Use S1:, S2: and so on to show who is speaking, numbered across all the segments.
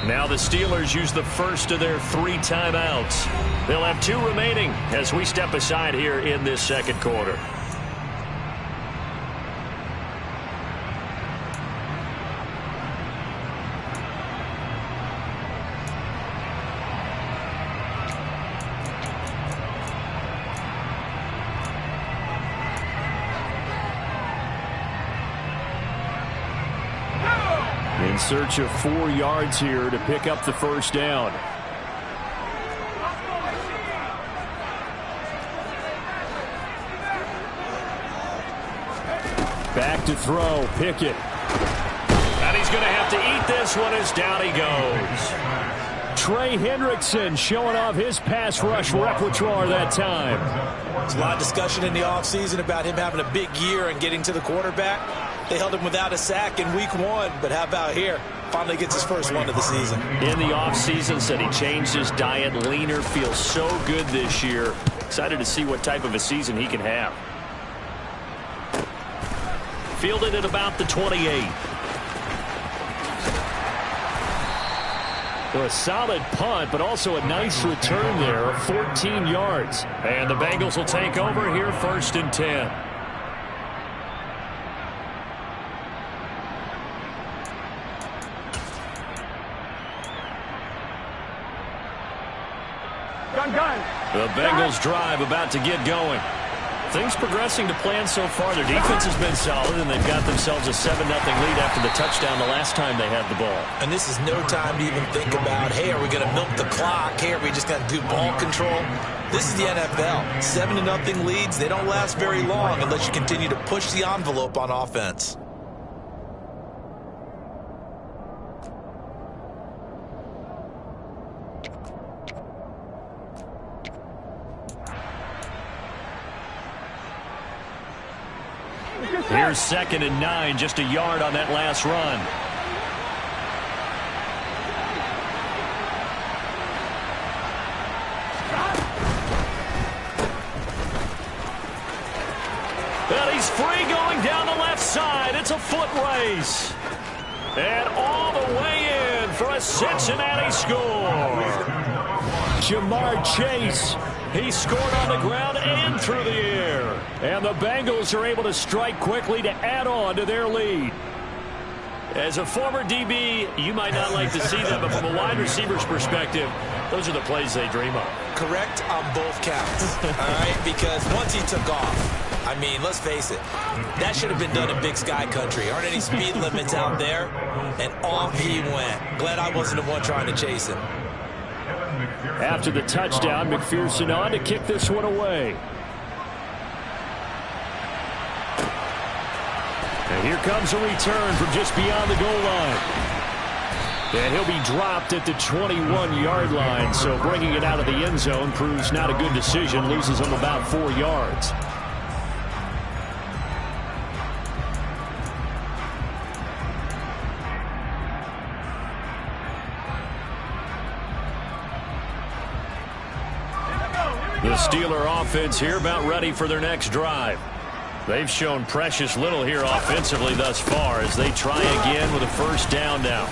S1: Now the Steelers use the first of their 3 timeouts. They'll have 2 remaining as we step aside here in this second quarter. In search of 4 yards here to pick up the first down. Back to throw, Pickett. And he's going to have to eat this one as down he goes. Trey Hendrickson showing off his pass rush repertoire that time.
S2: There's a lot of discussion in the offseason about him having a big year and getting to the quarterback. They held him without a sack in week 1, but how about here? Finally gets his first one of the season.
S1: In the offseason, said he changed his diet, leaner, feels so good this year. Excited to see what type of a season he can have. Fielded at about the 28. So a solid punt, but also a nice return there of 14 yards. And the Bengals will take over here, 1st and 10. The Bengals drive about to get going. Things progressing to plan so far. Their defense has been solid, and they've got themselves a 7-0 lead after the touchdown the last time they had the ball.
S2: And this is no time to even think about, hey, are we going to milk the clock? Hey, are we just going to do ball control? This is the NFL. 7-0 leads, they don't last very long unless you continue to push the envelope on offense.
S1: Here's 2nd and 9, just a yard on that last run. And he's free going down the left side. It's a foot race. And all the way in for a Cincinnati score. Jamar Chase. He scored on the ground and through the air. And the Bengals are able to strike quickly to add on to their lead. As a former DB, you might not like to see that, but from a wide receiver's perspective, those are the plays they dream of.
S2: Correct on both counts, all right? Because once he took off, I mean, let's face it, that should have been done in Big Sky country. Aren't any speed limits out there? And off he went. Glad I wasn't the one trying to chase him.
S1: After the touchdown, McPherson on to kick this one away. And here comes a return from just beyond the goal line. And he'll be dropped at the 21-yard line, so bringing it out of the end zone proves not a good decision, loses him about 4 yards. The Steeler offense here about ready for their next drive. They've shown precious little here offensively thus far as they try again with a first down now.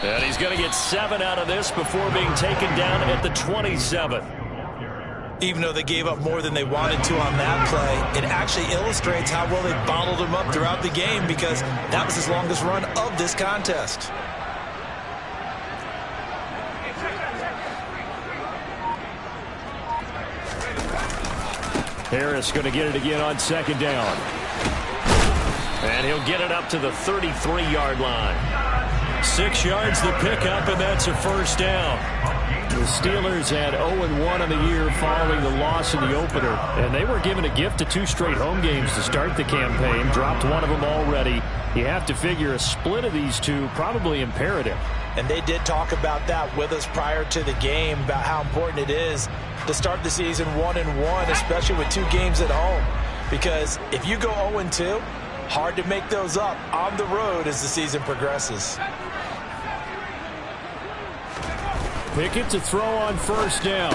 S1: And he's going to get 7 out of this before being taken down at the 27.
S2: Even though they gave up more than they wanted to on that play, it actually illustrates how well they bottled him up throughout the game because that was his longest run of this contest.
S1: Harris going to get it again on 2nd down. And he'll get it up to the 33-yard line. 6 yards the pickup, and that's a first down. The Steelers had 0-1 on the year following the loss in the opener, and they were given a gift of 2 straight home games to start the campaign. Dropped one of them already. You have to figure a split of these two probably imperative.
S2: And they did talk about that with us prior to the game, about how important it is to start the season 1-1, especially with 2 games at home. Because if you go 0-2, hard to make those up on the road as the season progresses.
S1: Pickett to throw on first down.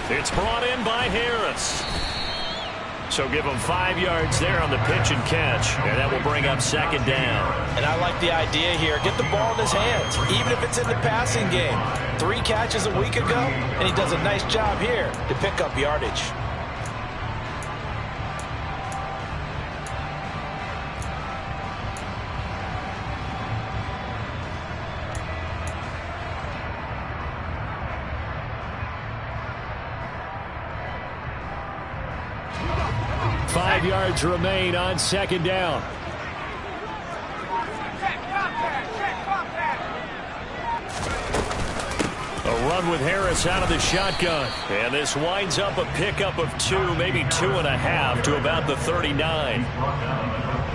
S1: It's brought in by Harris. So give them 5 yards there on the pitch and catch, and that will bring up second down.
S2: And I like the idea here. Get the ball in his hands, even if it's in the passing game. 3 catches a week ago, and he does a nice job here to pick up yardage.
S1: Five yards remain on second down. A run with Harris out of the shotgun. And this winds up a pickup of 2, maybe 2.5 to about the 39.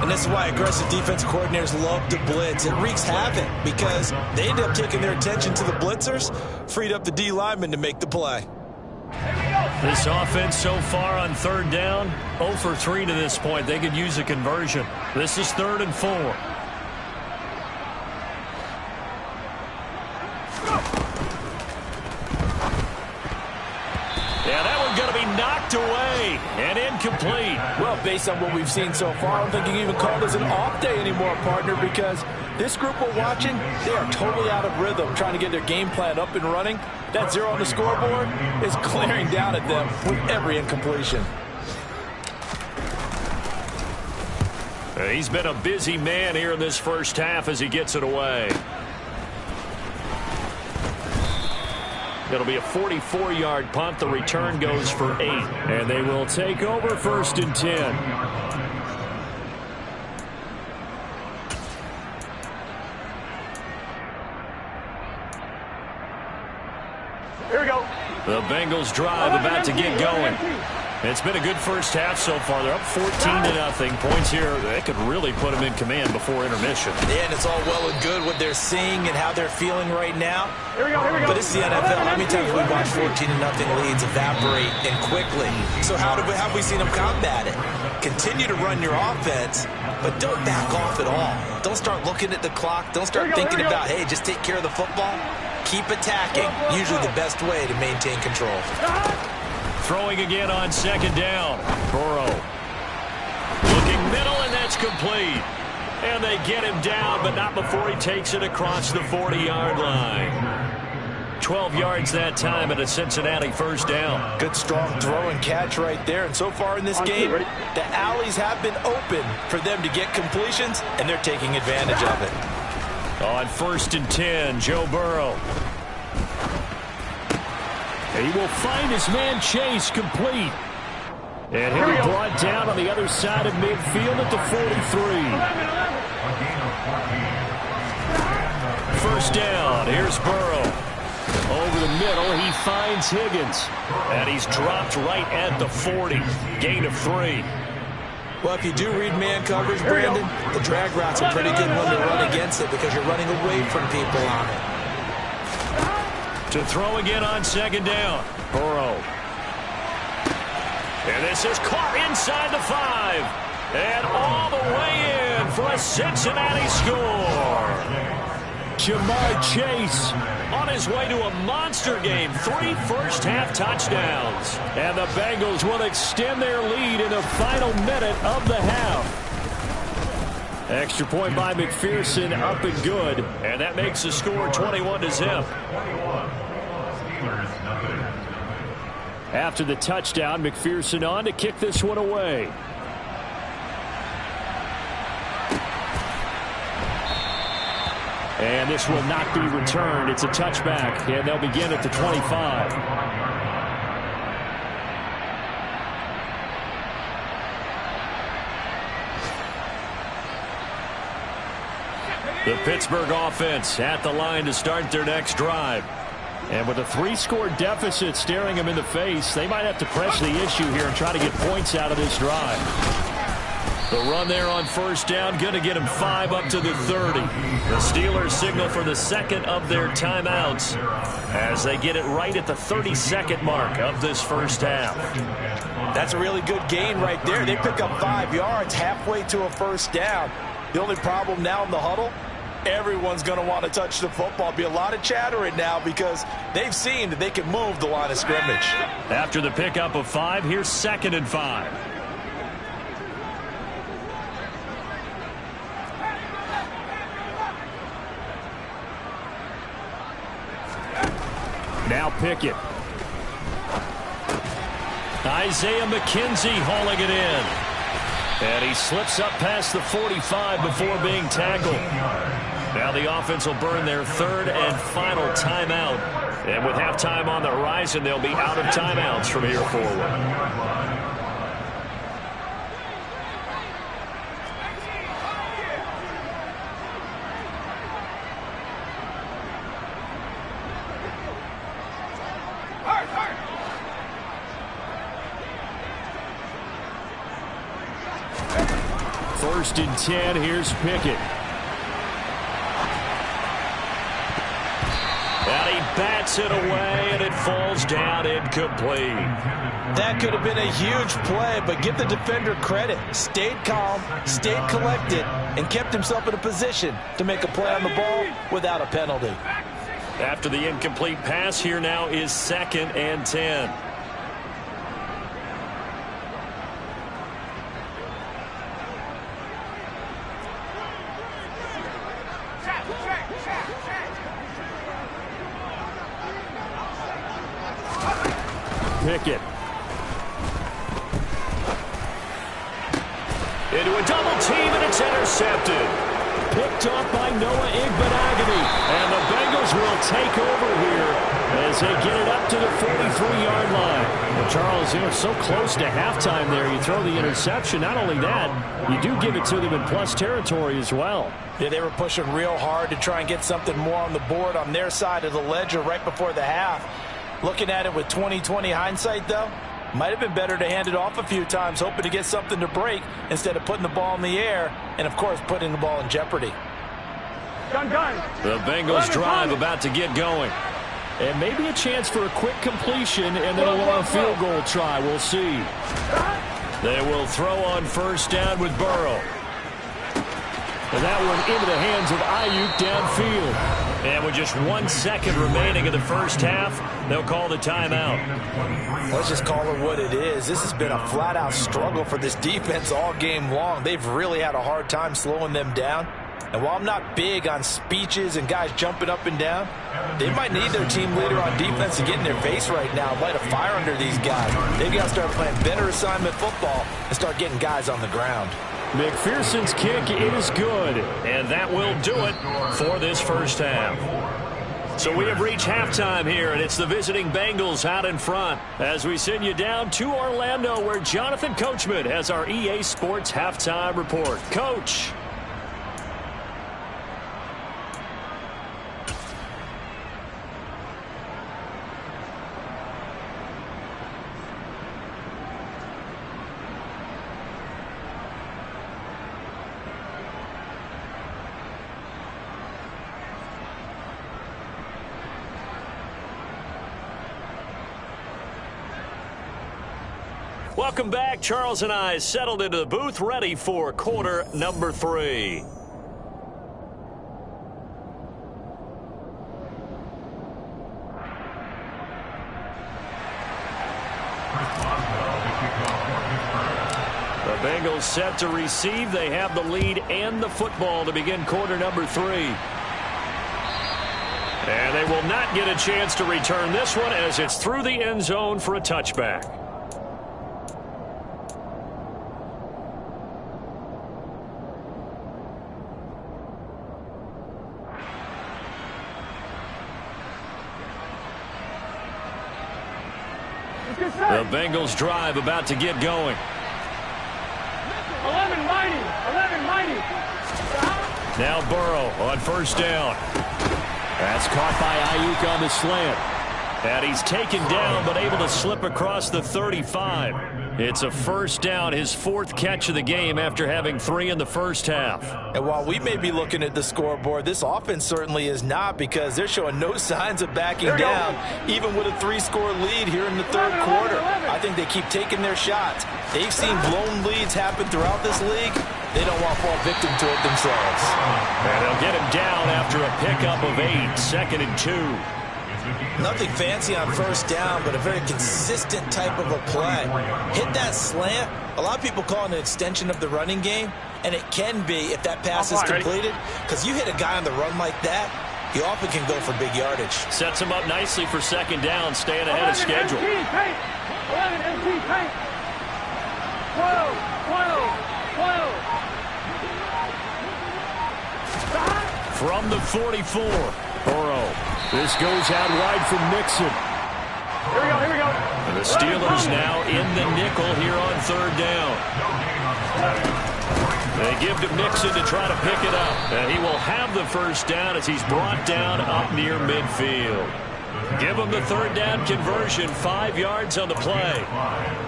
S2: And this is why aggressive defense coordinators love to blitz. It wreaks havoc because they end up taking their attention to the blitzers, freed up the D lineman to make the play.
S1: This offense so far on third down, 0 for 3 to this point. They could use a conversion. This is 3rd and 4. Yeah, that one's going to be knocked away and incomplete.
S3: Well, based on what we've seen so far, I don't think you can even call this an off day anymore, partner, because this group we're watching, they are totally out of rhythm, trying to get their game plan up and running. That 0 on the scoreboard is glaring down at them with every incompletion.
S1: He's been a busy man here in this first half as he gets it away. It'll be a 44-yard punt. The return goes for 8. And they will take over 1st and 10.
S3: Here we go.
S1: The Bengals drive about to get going. It's been a good first half so far. They're up 14-0. Points here, they could really put them in command before intermission.
S2: Yeah, and it's all well and good what they're seeing and how they're feeling right now.
S3: Here we go, here we go.
S2: But it's the NFL. How many times have we watched 14-0 leads evaporate and quickly? So how have we seen them combat it? Continue to run your offense, but don't back off at all. Don't start looking at the clock. Don't start thinking about, hey, just take care of the football. Keep attacking. Usually the best way to maintain control.
S1: Throwing again on second down. Burrow. Looking middle, and that's complete. And they get him down, but not before he takes it across the 40-yard line. 12 yards that time at a Cincinnati first down.
S2: Good strong throw and catch right there. And so far in this game, the alleys have been open for them to get completions, and they're taking advantage of it.
S1: On 1st and 10, Joe Burrow. He will find his man Chase complete. And he'll be brought down on the other side of midfield at the 43. First down. Here's Burrow. Over the middle, he finds Higgins. And he's dropped right at the 40. Gain of 3.
S2: Well, if you do read man coverage, Brandon, the drag route's a pretty good one to run against it because you're running away from people on it.
S1: To throw again on second down. Burrow. And this is caught inside the 5. And all the way in for a Cincinnati score. Jamar Chase on his way to a monster game. 3 first-half touchdowns. And the Bengals will extend their lead in the final minute of the half. Extra point by McPherson, up and good. And that makes the score 21-0. After the touchdown, McPherson on to kick this one away. And this will not be returned. It's a touchback, and they'll begin at the 25. The Pittsburgh offense at the line to start their next drive. And with a 3-score deficit staring them in the face, they might have to press the issue here and try to get points out of this drive. The run there on first down, going to get them 5 up to the 30. The Steelers signal for the second of their timeouts as they get it right at the 32nd mark of this first half.
S2: That's a really good gain right there. They pick up 5 yards halfway to a first down. The only problem now in the huddle, everyone's going to want to touch the football. Be a lot of chattering now because they've seen that they can move the line of scrimmage.
S1: After the pickup of 5, here's 2nd and 5. Now Pickett. Isaiah McKenzie hauling it in. And he slips up past the 45 before being tackled. Now the offense will burn their third and final timeout. And with halftime on the horizon, they'll be out of timeouts from here forward. First and 10, here's Pickett. And he bats it away, and it falls down incomplete.
S2: That could have been a huge play, but give the defender credit. Stayed calm, stayed collected, and kept himself in a position to make a play on the ball without a penalty.
S1: After the incomplete pass, here now is 2nd and 10. Pickett. Into a double team, and it's intercepted. Picked off by Noah Igbenogany. And the Bengals will take over here as they get it up to the 43-yard line. Well, Charles, you know, so close to halftime there. You throw the interception. Not only that, you do give it to them in plus territory as well.
S2: Yeah, they were pushing real hard to try and get something more on the board on their side of the ledger right before the half. Looking at it with 20/20 hindsight, though, might have been better to hand it off a few times, hoping to get something to break instead of putting the ball in the air and, of course, putting the ball in jeopardy.
S1: The Bengals drive about to get going. And maybe a chance for a quick completion and then a long field goal try. We'll see. They will throw on first down with Burrow. And that one into the hands of Ayuk downfield. And with just 1 second remaining in the first half, they'll call the timeout.
S2: Let's just call it what it is. This has been a flat-out struggle for this defense all game long. They've really had a hard time slowing them down. And while I'm not big on speeches and guys jumping up and down, they might need their team leader on defense to get in their face right now and light a fire under these guys. They've got to start playing better assignment football and start getting guys on the ground.
S1: McPherson's kick is good, and that will do it for this first half. So we have reached halftime here, and it's the visiting Bengals out in front as we send you down to Orlando, where Jonathan Coachman has our EA Sports halftime report. Coach. Welcome back. Charles and I settled into the booth, ready for quarter number 3. The Bengals set to receive. They have the lead and the football to begin quarter number 3. And they will not get a chance to return this one as it's through the end zone for a touchback. The Bengals drive about to get going.
S4: 11 mighty.
S1: Now Burrow on first down. That's caught by Ayuk on the slant. And he's taken down but able to slip across the 35. It's a first down, his 4th catch of the game after having 3 in the first half.
S2: And while we may be looking at the scoreboard, this offense certainly is not, because they're showing no signs of backing down, even with a 3-score lead here in the third quarter. I think they keep taking their shots. They've seen blown leads happen throughout this league. They don't want to fall victim to it themselves.
S1: And they'll get him down after a pickup of 8, 2nd and 2.
S2: Nothing fancy on first down, but a very consistent type of a play. Hit that slant. A lot of people call it an extension of the running game, and it can be if that pass is completed, because you hit a guy on the run like that, you often can go for big yardage.
S1: Sets him up nicely for second down, staying ahead of schedule.
S4: 11 MT paint. 12, 12, 12.
S1: From the 44, Burrow. This goes out wide for Mixon.
S4: Here we go, here we go.
S1: And the Steelers now in the nickel here on third down. They give to Mixon to try to pick it up. And he will have the first down as he's brought down up near midfield. Give him the third down conversion, 5 yards on the play.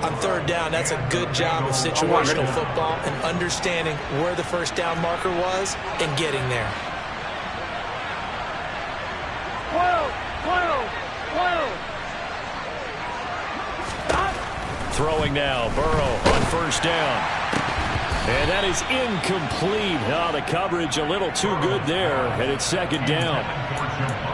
S2: On third down, that's a good job of situational football and understanding where the first down marker was and getting there.
S4: 12, 12, 12. Stop.
S1: Throwing now, Burrow on first down. And that is incomplete. Oh, the coverage a little too good there, and it's second down.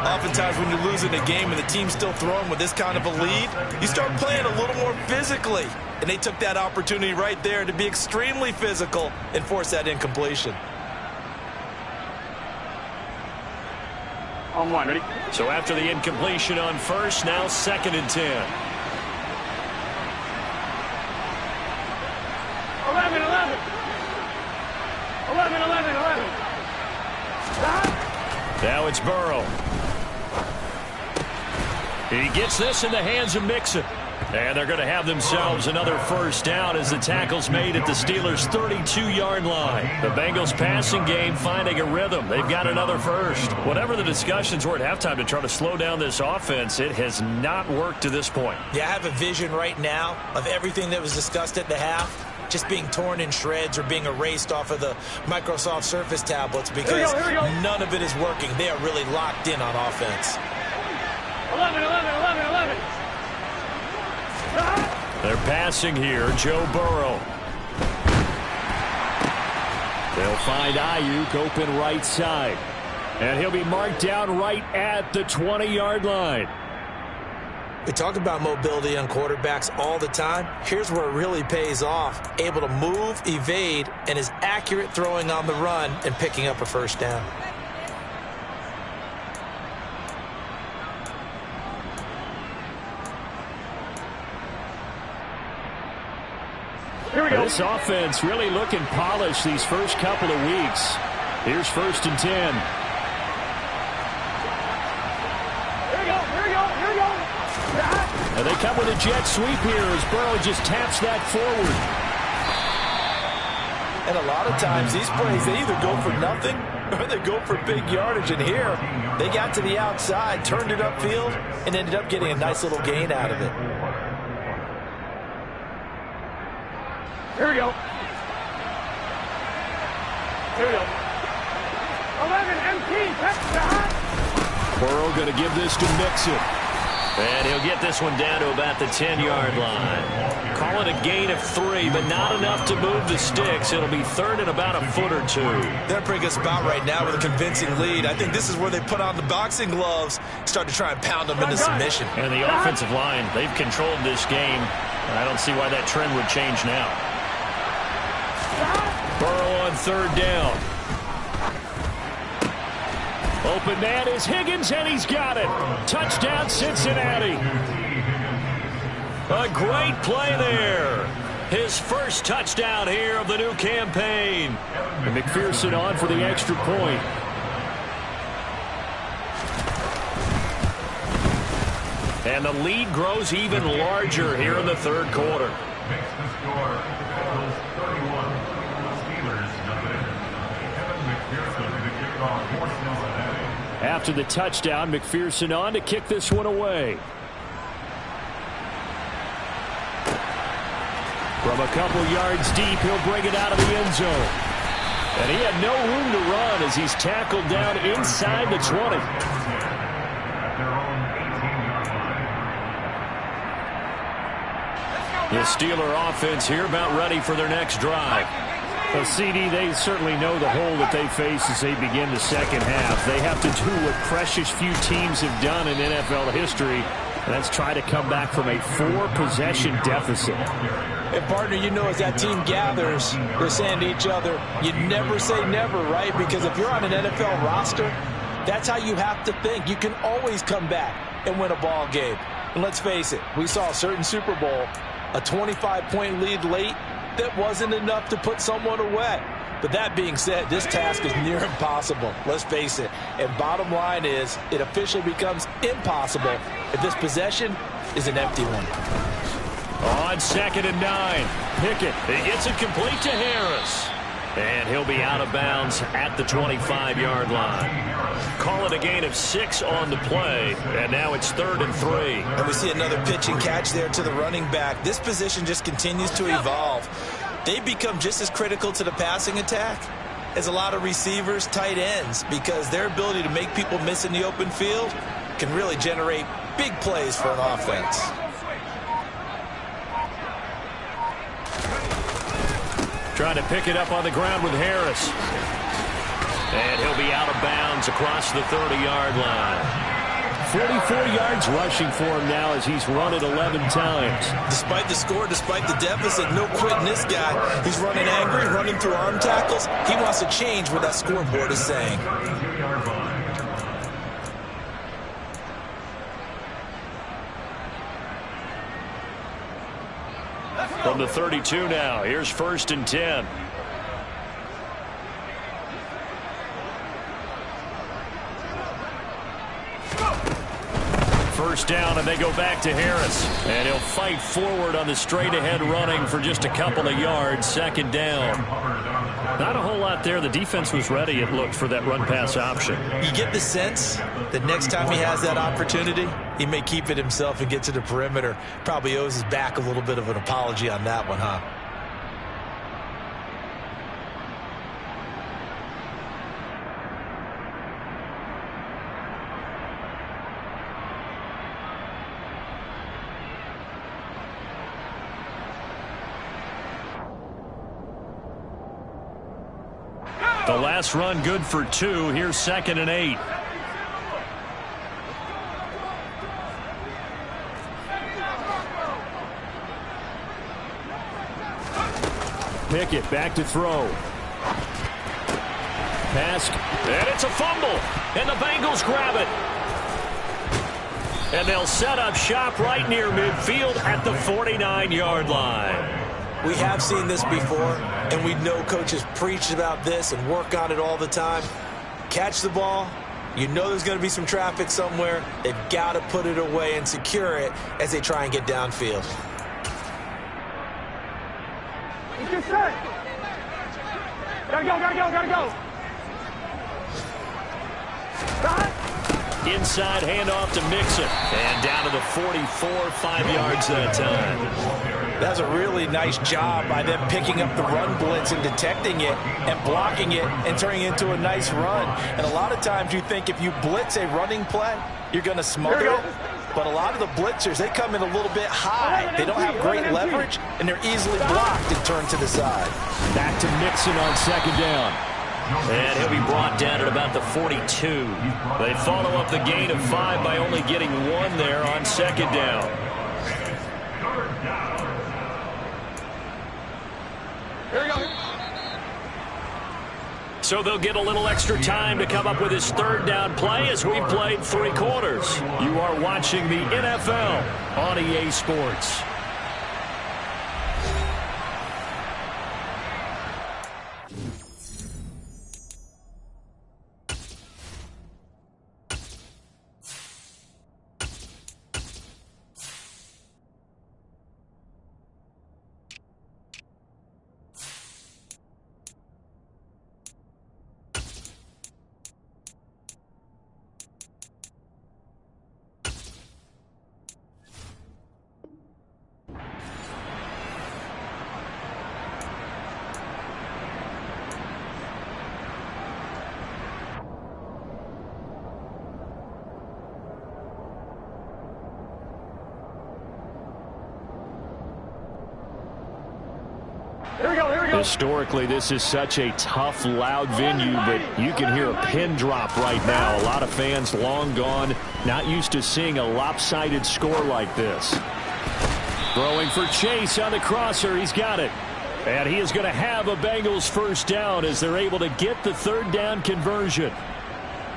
S2: Oftentimes when you're losing a game and the team's still throwing with this kind of a lead, you start playing a little more physically. And they took that opportunity right there to be extremely physical and force that incompletion.
S4: On one, ready?
S1: So after the incompletion on first, now second and 10.
S4: 11, 11. 11, 11, 11. Stop.
S1: Now it's Burrow. He gets this in the hands of Mixon. And they're going to have themselves another first down as the tackle's made at the Steelers' 32-yard line. The Bengals passing game finding a rhythm. They've got another first. Whatever the discussions were at halftime to try to slow down this offense, it has not worked to this point.
S2: Yeah, I have a vision right now of everything that was discussed at the half just being torn in shreds or being erased off of the Microsoft Surface tablets because
S4: Here we go.
S2: none of it is working. They are really locked in on offense.
S4: 11, 11, 11, 11. Stop.
S1: They're passing here, Joe Burrow. They'll find Ayuk open right side. And he'll be marked down right at the 20-yard line.
S2: We talk about mobility on quarterbacks all the time. Here's where it really pays off. Able to move, evade, and is accurate throwing on the run and picking up a first down.
S4: Here we go.
S1: This offense really looking polished these first couple of weeks. Here's first and 10.
S4: Here we go, here we go, here we go. Stop.
S1: And they come with a jet sweep here as Burrow just taps that forward.
S3: And a lot of times these plays, they either go for nothing or they go for big yardage. And here, they got to the outside, turned it upfield, and ended up getting a nice little gain out of it.
S4: Here we go. Here we go. 11 MT, touchdown.
S1: Burrow going to give this to Mixon. And he'll get this one down to about the 10-yard line. Call it a gain of 3, but not enough to move the sticks. It'll be third and about a foot or 2.
S2: They're in a pretty good spot right now with a convincing lead. I think this is where they put on the boxing gloves, start to try and pound them into submission.
S1: And the offensive line, they've controlled this game. I don't see why that trend would change now. Burrow on third down. Open man is Higgins, and he's got it. Touchdown, Cincinnati. A great play there. His first touchdown here of the new campaign. And McPherson on for the extra point. And the lead grows even larger here in the third quarter.
S5: Makes the score Bengals 31, Steelers nothing. Kevin McPherson to kick off for Cincinnati.
S1: After the touchdown, McPherson on to kick this one away. From a couple yards deep, he'll bring it out of the end zone. And he had no room to run as he's tackled down inside the 20. The Steeler offense here about ready for their next drive.
S6: Well, CD, they certainly know the hole that they face as they begin the second half. They have to do what precious few teams have done in NFL history, and that's try to come back from a 4-possession deficit.
S3: And, partner, you know, as that team gathers, they're saying to each other, you never say never, right? Because if you're on an NFL roster,
S2: That's how you have to think. You can always come back and win a ball game. And let's face it, we saw a certain Super Bowl, a 25-point lead late that wasn't enough to put someone away. But that being said, this task is near impossible. Let's face it. And bottom line is, it officially becomes impossible if this possession is an empty one.
S1: On 2nd and 9, Pickett. He gets it complete to Harris. And he'll be out of bounds at the 25-yard line. Call it a gain of 6 on the play, and now it's 3rd and 3.
S2: And we see another pitch and catch there to the running back. This position just continues to evolve. They become just as critical to the passing attack as a lot of receivers, tight ends, because their ability to make people miss in the open field can really generate big plays for an offense.
S1: Trying to pick it up on the ground with Harris. And he'll be out of bounds across the 30-yard line.
S6: 44 yards rushing for him now as he's run it 11 times.
S2: Despite the score, despite the deficit, no quitting this guy. He's running angry, running through arm tackles. He wants to change what that scoreboard is saying.
S1: From the 32 now, here's 1st and 10. First down, and they go back to Harris. And he'll fight forward on the straight-ahead running for just a couple of yards. 2nd down. Not a whole lot there. The defense was ready, it looked, for that run-pass option.
S2: You get the sense that next time he has that opportunity, he may keep it himself and get to the perimeter. Probably owes his back a little bit of an apology on that one, huh?
S1: The last run good for 2. Here's 2nd and 8.
S6: Pickett back to throw. Pass.
S1: And it's a fumble. And the Bengals grab it. And they'll set up shop right near midfield at the 49-yard line.
S2: We have seen this before, and we know coaches preach about this and work on it all the time. Catch the ball. You know there's going to be some traffic somewhere. They've got to put it away and secure it as they try and get downfield.
S4: Get set. Gotta go.
S1: Inside handoff to Mixon. And down to the 44, 5 yards that time.
S2: That's a really nice job by them picking up the run blitz and detecting it and blocking it and turning it into a nice run. And a lot of times you think if you blitz a running play, you're going to smother it. But a lot of the blitzers, they come in a little bit high. They don't have great leverage, and they're easily blocked and turned to the side.
S6: Back to Mixon on 2nd down.
S1: And he'll be brought down at about the 42. They follow up the gain of 5 by only getting 1 there on 2nd down.
S4: Here we go.
S1: So they'll get a little extra time to come up with his 3rd down play as we've played 3 quarters. You are watching the NFL on EA Sports.
S6: Historically, this is such a tough, loud venue, but you can hear a pin drop right now. A lot of fans long gone, not used to seeing a lopsided score like this. Throwing for Chase on the crosser. He's got it. And he is going to have a Bengals 1st down as they're able to get the 3rd down conversion.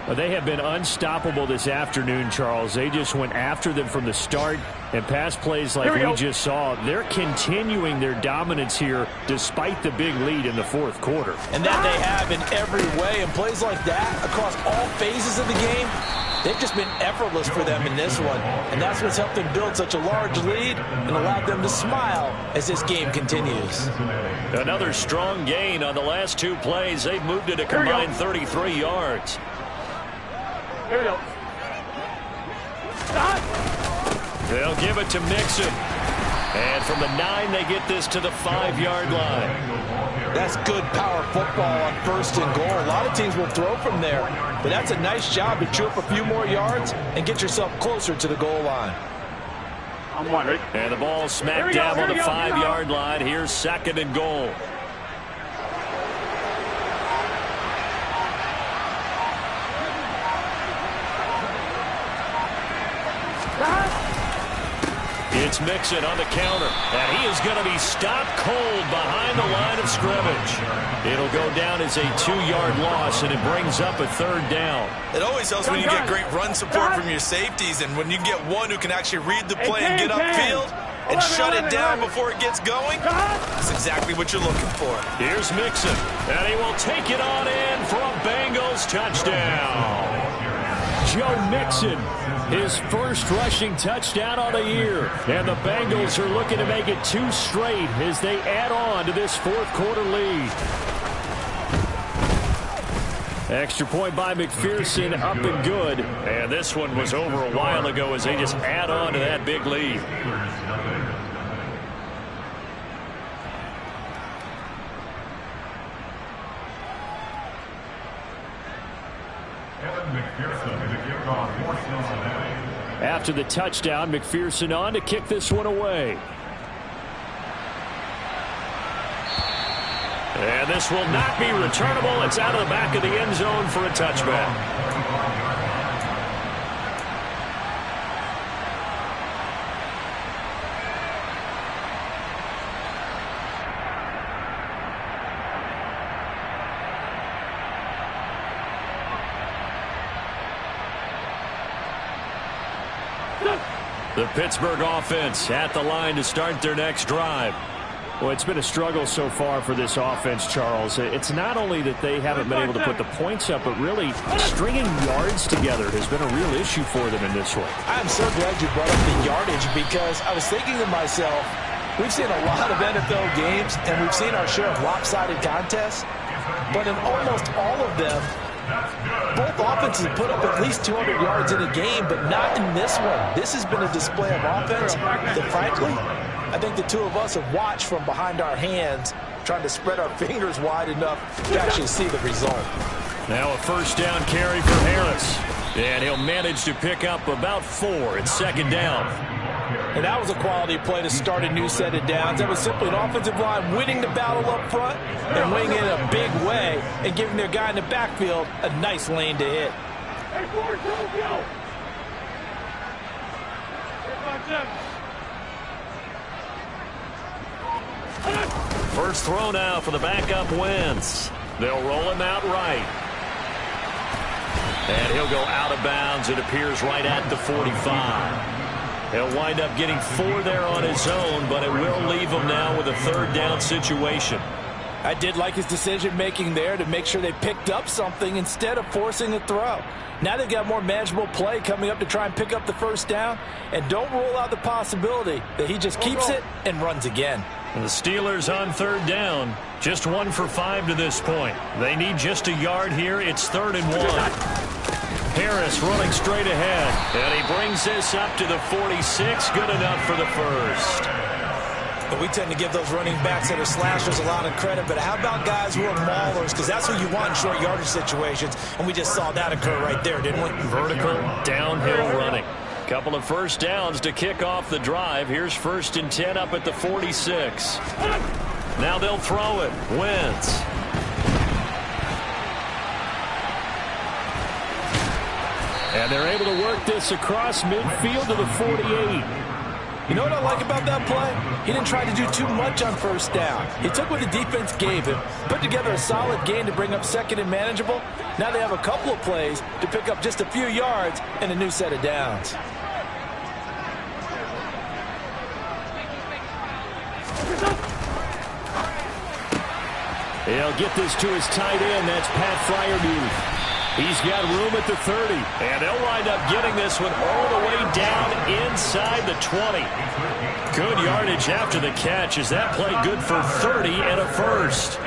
S6: Well, they have been unstoppable this afternoon, Charles. They just went after them from the start, and pass plays like we just saw. They're continuing their dominance here despite the big lead in the fourth quarter.
S2: And that they have in every way. And plays like that across all phases of the game, they've just been effortless for them in this one. And that's what's helped them build such a large lead and allowed them to smile as this game continues.
S1: Another strong gain on the last two plays. They've moved it a combined 33 yards.
S4: Here we go.
S1: They'll give it to Mixon. And from the 9, they get this to the 5-yard line.
S2: That's good power football on 1st and goal. A lot of teams will throw from there, but that's a nice job to chew up a few more yards and get yourself closer to the goal line.
S4: I'm one, right?
S1: And the ball smacked down on the 5-yard line. Here's 2nd and goal. It's Mixon on the counter, and he is going to be stopped cold behind the line of scrimmage. It'll go down as a 2-yard loss, and it brings up a 3rd down.
S7: It always helps when you get great run support from your safeties, and when you get one who can actually read the play and get upfield and shut it down before it gets going, that's exactly what you're looking for.
S1: Here's Mixon, and he will take it on in for a Bengals touchdown.
S6: Joe Mixon, his first rushing touchdown on the year. And the Bengals are looking to make it 2 straight as they add on to this fourth quarter lead. Extra point by McPherson, up and good.
S1: And this one was over a while ago as they just add on to that big lead.
S6: After the touchdown, McPherson on to kick this one away.
S1: And this will not be returnable. It's out of the back of the end zone for a touchback. The Pittsburgh offense at the line to start their next drive.
S6: Well, it's been a struggle so far for this offense, Charles. It's not only that they haven't been able to put the points up, but really stringing yards together has been a real issue for them in this one.
S2: I'm so glad you brought up the yardage because I was thinking to myself, we've seen a lot of NFL games and we've seen our share of lopsided contests, but in almost all of them, both offenses put up at least 200 yards in a game, but not in this one. This has been a display of offense that, frankly, I think the two of us have watched from behind our hands, trying to spread our fingers wide enough to actually see the result.
S1: Now a first down carry for Harris. And he'll manage to pick up about 4. It's 2nd down.
S2: And that was a quality play to start a new set of downs. That was simply an offensive line winning the battle up front and winning it in a big way and giving their guy in the backfield a nice lane to hit.
S1: First throw now for the backup Wentz. They'll roll him out right. And he'll go out of bounds. It appears right at the 45. He'll wind up getting 4 there on his own, but it will leave him now with a 3rd down situation.
S2: I did like his decision-making there to make sure they picked up something instead of forcing a throw. Now they've got more manageable play coming up to try and pick up the first down, and don't rule out the possibility that he just keeps it and runs again.
S1: And the Steelers on 3rd down, just 1 for 5 to this point. They need just a yard here. It's 3rd and 1. Harris running straight ahead, and he brings this up to the 46. Good enough for the first.
S2: But we tend to give those running backs that are slashers a lot of credit, but how about guys who are maulers? Because that's who you want in short yardage situations, and we just saw that occur right there, didn't we?
S1: Vertical, downhill running. Couple of first downs to kick off the drive. Here's 1st and 10 up at the 46. Now they'll throw it. Wentz.
S6: And they're able to work this across midfield to the 48.
S3: You know what I like about that play? He didn't try to do too much on first down. He took what the defense gave him, put together a solid game to bring up second and manageable. Now they have a couple of plays to pick up just a few yards and a new set of downs.
S6: He'll get this to his tight end. That's Pat Fryermuth. He's got room at the 30.
S1: And they'll wind up getting this one all the way down inside the 20. Good yardage after the catch. Is that play good for 30 and a first?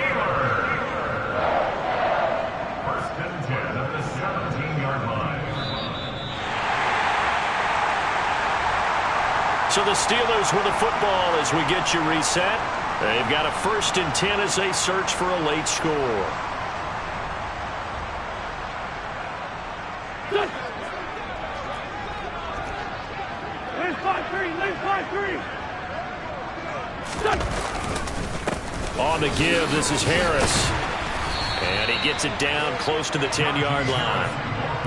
S5: First and 10 at the 17-yard line.
S1: So the Steelers with the football as we get you reset. They've got a 1st and 10 as they search for a late score. On the give, this is Harris. And he gets it down close to the 10-yard line.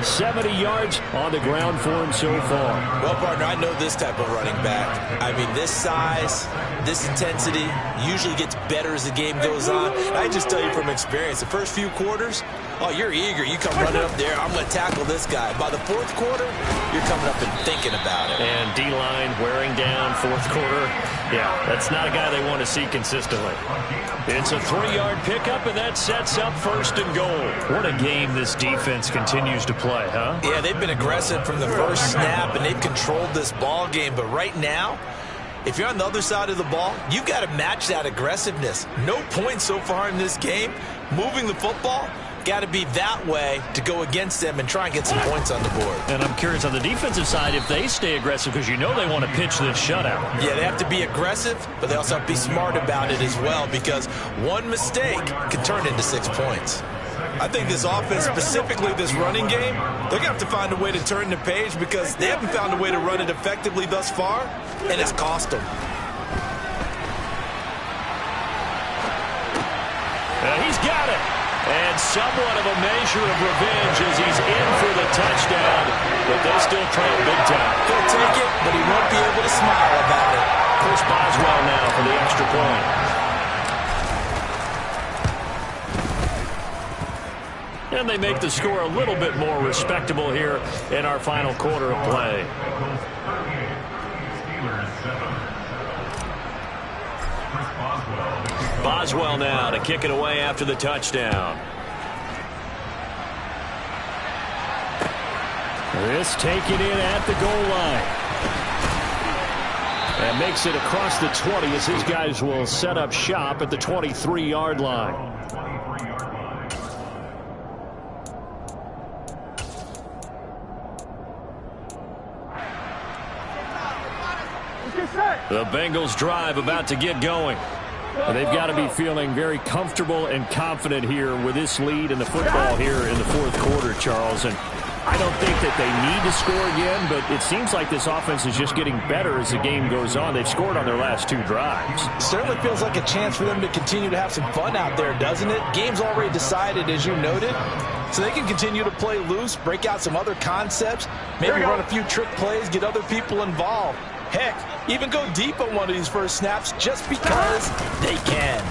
S6: 70 yards on the ground for him so far.
S2: Well, partner, I know this type of running back. I mean, this size, this intensity usually gets better as the game goes on. I just tell you from experience, the first few quarters, oh, you're eager. You come running up there, I'm going to tackle this guy. By the fourth quarter, you're coming up and thinking about it.
S1: And D-line wearing down fourth quarter. Yeah, that's not a guy they want to see consistently. It's a 3-yard pickup, and that sets up 1st and goal. What a game this defense continues to play, huh?
S2: Yeah, they've been aggressive from the first snap, and they've controlled this ball game. But right now, if you're on the other side of the ball, you've got to match that aggressiveness. No points so far in this game. Moving the football, got to be that way to go against them and try and get some points on the board.
S1: And I'm curious on the defensive side if they stay aggressive, because you know they want to pitch this shutout.
S2: Yeah, they have to be aggressive, but they also have to be smart about it as well, because one mistake can turn into 6 points. I think this offense, specifically this running game, they're going to have to find a way to turn the page, because they haven't found a way to run it effectively thus far, and it's cost them.
S1: He's got it. And somewhat of a measure of revenge as he's in for the touchdown, but they still trail big time.
S2: He'll take it, but he won't be able to smile about it.
S1: Chris Boswell now for the extra point. And they make the score a little bit more respectable here in our final quarter of play. Boswell now to kick it away after the touchdown.
S6: This taken in at the goal line. And makes it across the 20 as his guys will set up shop at the 23-yard line.
S1: The Bengals drive about to get going.
S6: They've got to be feeling very comfortable and confident here with this lead in the football here in the fourth quarter, Charles. And I don't think that they need to score again, but it seems like this offense is just getting better as the game goes on. They've scored on their last 2 drives.
S2: Certainly feels like a chance for them to continue to have some fun out there, doesn't it? Game's already decided, as you noted, so they can continue to play loose, break out some other concepts, maybe run a few trick plays, get other people involved. Heck, even go deep on one of these first snaps just because they can.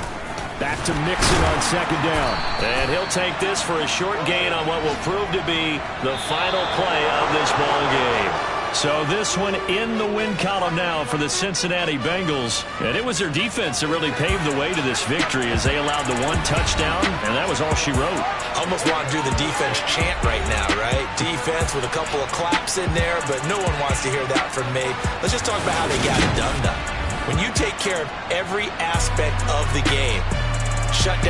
S6: Back to Mixon on second down.
S1: And he'll take this for a short gain on what will prove to be the final play of this ball game. So this one in the win column now for the Cincinnati Bengals. And it was their defense that really paved the way to this victory as they allowed the 1 touchdown, and that was all she wrote.
S2: Almost want to do the defense chant right now, right? Defense with a couple of claps in there, but no one wants to hear that from me. Let's just talk about how they got it done. When you take care of every aspect of the game, shut down